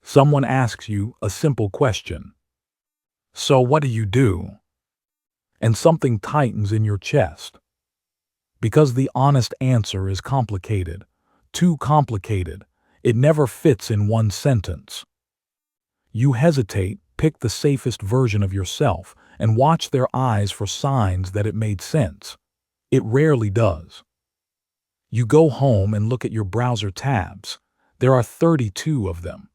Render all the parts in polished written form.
Someone asks you a simple question. So what do you do? And something tightens in your chest. Because the honest answer is complicated. Too complicated. It never fits in one sentence. You hesitate, pick the safest version of yourself, and watch their eyes for signs that it made sense. It rarely does. You go home and look at your browser tabs. There are 32 of them.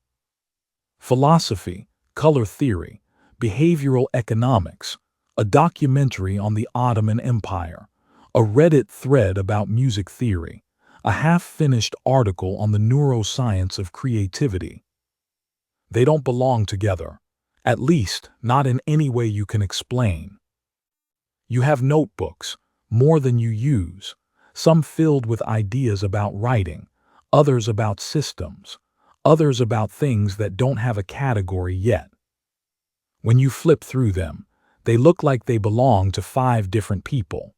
Philosophy, color theory, behavioral economics, a documentary on the Ottoman Empire, a Reddit thread about music theory, a half-finished article on the neuroscience of creativity. They don't belong together, at least not in any way you can explain. You have notebooks, more than you use, some filled with ideas about writing, others about systems, others about things that don't have a category yet. When you flip through them, they look like they belong to 5 different people.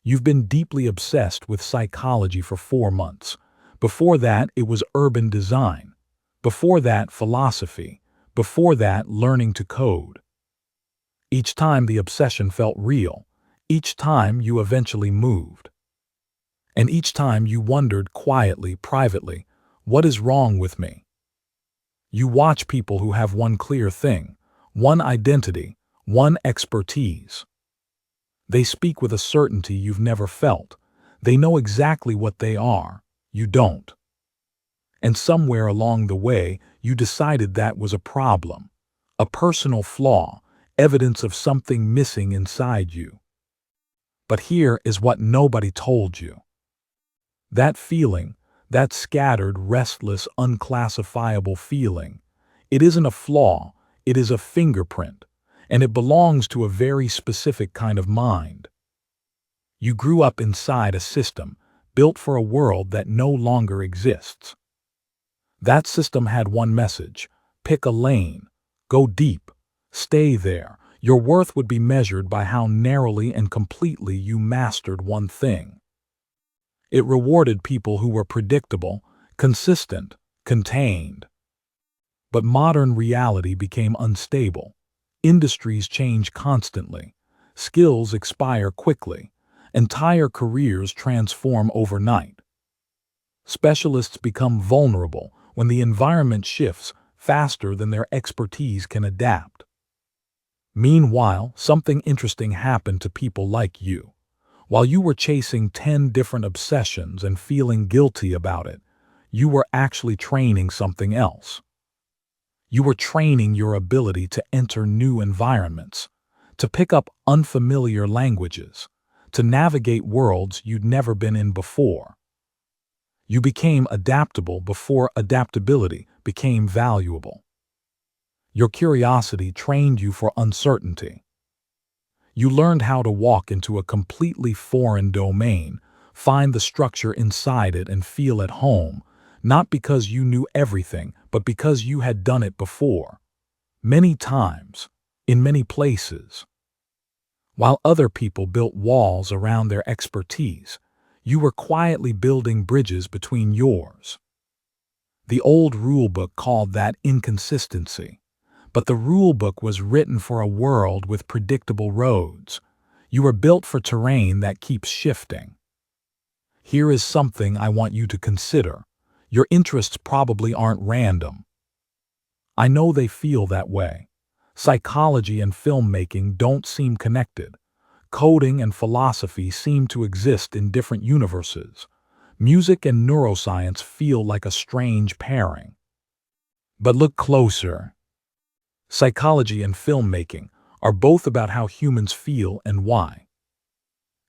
You've been deeply obsessed with psychology for 4 months. Before that, it was urban design. Before that, philosophy. Before that, learning to code. Each time the obsession felt real. Each time you eventually moved. And each time you wondered quietly, privately, what is wrong with me? You watch people who have one clear thing, one identity, one expertise. They speak with a certainty you've never felt. They know exactly what they are. You don't. And somewhere along the way, you decided that was a problem, a personal flaw, evidence of something missing inside you. But here is what nobody told you. That feeling, that scattered, restless, unclassifiable feeling, it isn't a flaw, it is a fingerprint, and it belongs to a very specific kind of mind. You grew up inside a system built for a world that no longer exists. That system had one message: pick a lane, go deep, stay there. Your worth would be measured by how narrowly and completely you mastered one thing. It rewarded people who were predictable, consistent, contained. But modern reality became unstable. Industries change constantly. Skills expire quickly. Entire careers transform overnight. Specialists become vulnerable when the environment shifts faster than their expertise can adapt. Meanwhile, something interesting happened to people like you. While you were chasing 10 different obsessions and feeling guilty about it, you were actually training something else. You were training your ability to enter new environments, to pick up unfamiliar languages, to navigate worlds you'd never been in before. You became adaptable before adaptability became valuable. Your curiosity trained you for uncertainty. You learned how to walk into a completely foreign domain, find the structure inside it and feel at home, not because you knew everything, but because you had done it before. Many times, in many places. While other people built walls around their expertise, you were quietly building bridges between yours. The old rulebook called that inconsistency. But the rulebook was written for a world with predictable roads. You were built for terrain that keeps shifting. Here is something I want you to consider. Your interests probably aren't random. I know they feel that way. Psychology and filmmaking don't seem connected. Coding and philosophy seem to exist in different universes. Music and neuroscience feel like a strange pairing. But look closer. Psychology and filmmaking are both about how humans feel and why.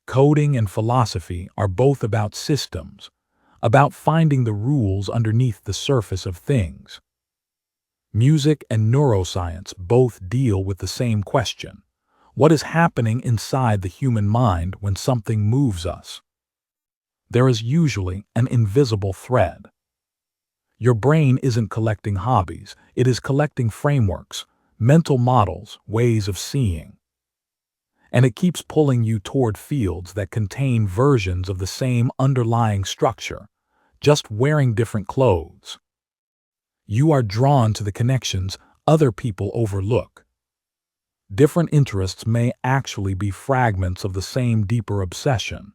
Coding and philosophy are both about systems, about finding the rules underneath the surface of things. Music and neuroscience both deal with the same question: what is happening inside the human mind when something moves us? There is usually an invisible thread. Your brain isn't collecting hobbies, it is collecting frameworks, mental models, ways of seeing. And it keeps pulling you toward fields that contain versions of the same underlying structure, just wearing different clothes. You are drawn to the connections other people overlook. Different interests may actually be fragments of the same deeper obsession,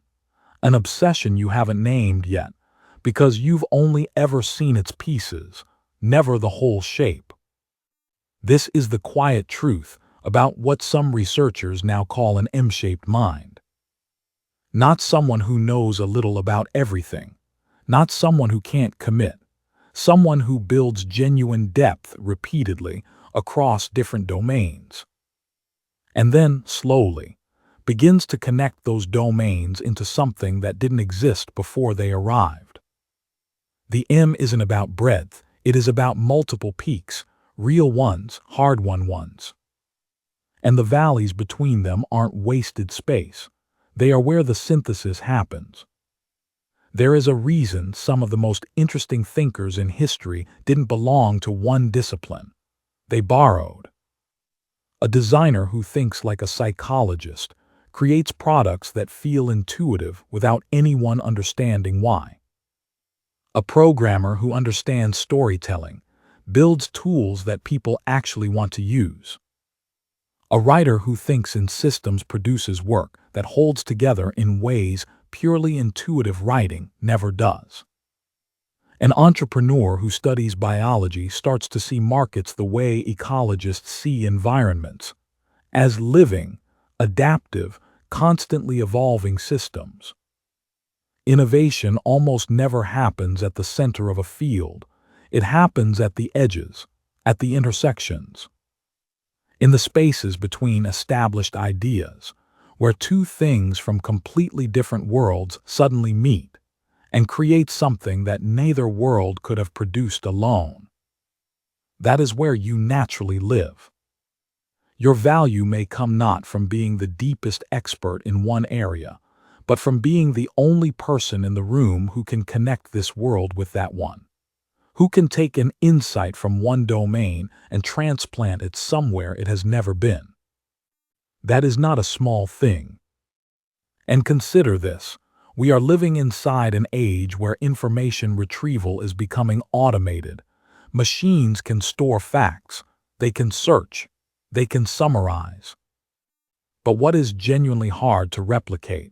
an obsession you haven't named yet, because you've only ever seen its pieces, never the whole shape. This is the quiet truth about what some researchers now call an M-shaped mind. Not someone who knows a little about everything, not someone who can't commit, someone who builds genuine depth repeatedly across different domains. And then, slowly, begins to connect those domains into something that didn't exist before they arrived. The M isn't about breadth, it is about multiple peaks, real ones, hard-won ones. And the valleys between them aren't wasted space. They are where the synthesis happens. There is a reason some of the most interesting thinkers in history didn't belong to one discipline. They borrowed. A designer who thinks like a psychologist creates products that feel intuitive without anyone understanding why. A programmer who understands storytelling builds tools that people actually want to use. A writer who thinks in systems produces work that holds together in ways purely intuitive writing never does. An entrepreneur who studies biology starts to see markets the way ecologists see environments, as living, adaptive, constantly evolving systems. Innovation almost never happens at the center of a field. It happens at the edges, at the intersections. In the spaces between established ideas, where two things from completely different worlds suddenly meet and create something that neither world could have produced alone. That is where you naturally live. Your value may come not from being the deepest expert in one area, but from being the only person in the room who can connect this world with that one, who can take an insight from one domain and transplant it somewhere it has never been. That is not a small thing. And consider this, we are living inside an age where information retrieval is becoming automated. Machines can store facts, they can search, they can summarize. But what is genuinely hard to replicate,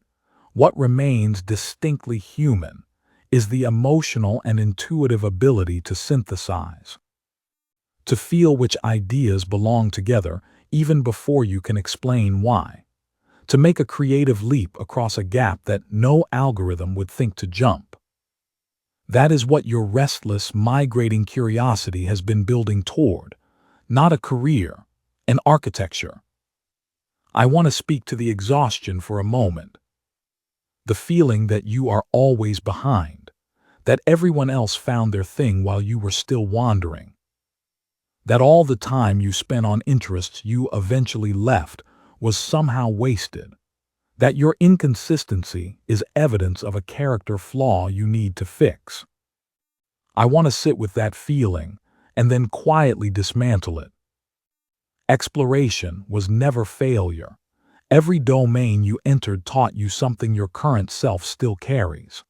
what remains distinctly human, is the emotional and intuitive ability to synthesize. To feel which ideas belong together even before you can explain why. To make a creative leap across a gap that no algorithm would think to jump. That is what your restless, migrating curiosity has been building toward, not a career, an architecture. I want to speak to the exhaustion for a moment. The feeling that you are always behind, that everyone else found their thing while you were still wandering. That all the time you spent on interests you eventually left was somehow wasted. That your inconsistency is evidence of a character flaw you need to fix. I want to sit with that feeling and then quietly dismantle it. Exploration was never failure. Every domain you entered taught you something your current self still carries.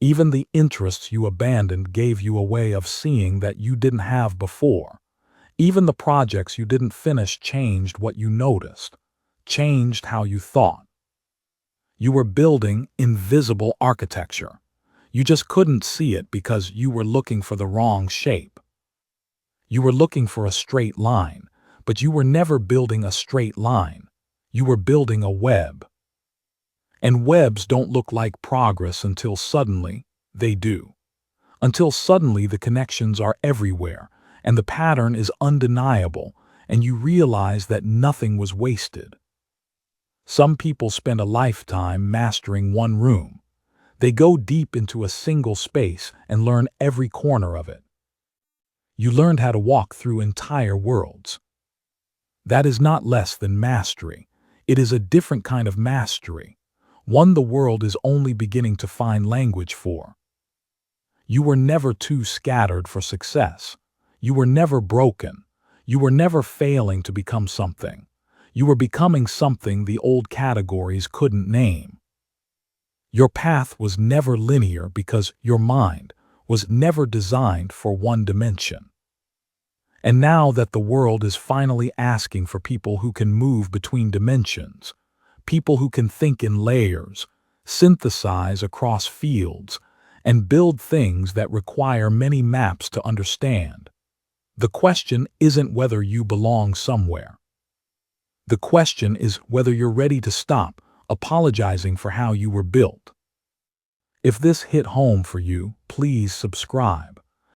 Even the interests you abandoned gave you a way of seeing that you didn't have before. Even the projects you didn't finish changed what you noticed, changed how you thought. You were building invisible architecture. You just couldn't see it because you were looking for the wrong shape. You were looking for a straight line, but you were never building a straight line. You were building a web. And webs don't look like progress until suddenly they do. Until suddenly the connections are everywhere, and the pattern is undeniable, and you realize that nothing was wasted. Some people spend a lifetime mastering one room. They go deep into a single space and learn every corner of it. You learned how to walk through entire worlds. That is not less than mastery. It is a different kind of mastery, one the world is only beginning to find language for. You were never too scattered for success. You were never broken. You were never failing to become something. You were becoming something the old categories couldn't name. Your path was never linear because your mind, was never designed for one dimension. And now that the world is finally asking for people who can move between dimensions, people who can think in layers, synthesize across fields, and build things that require many maps to understand, the question isn't whether you belong somewhere. The question is whether you're ready to stop apologizing for how you were built. If this hit home for you, please subscribe.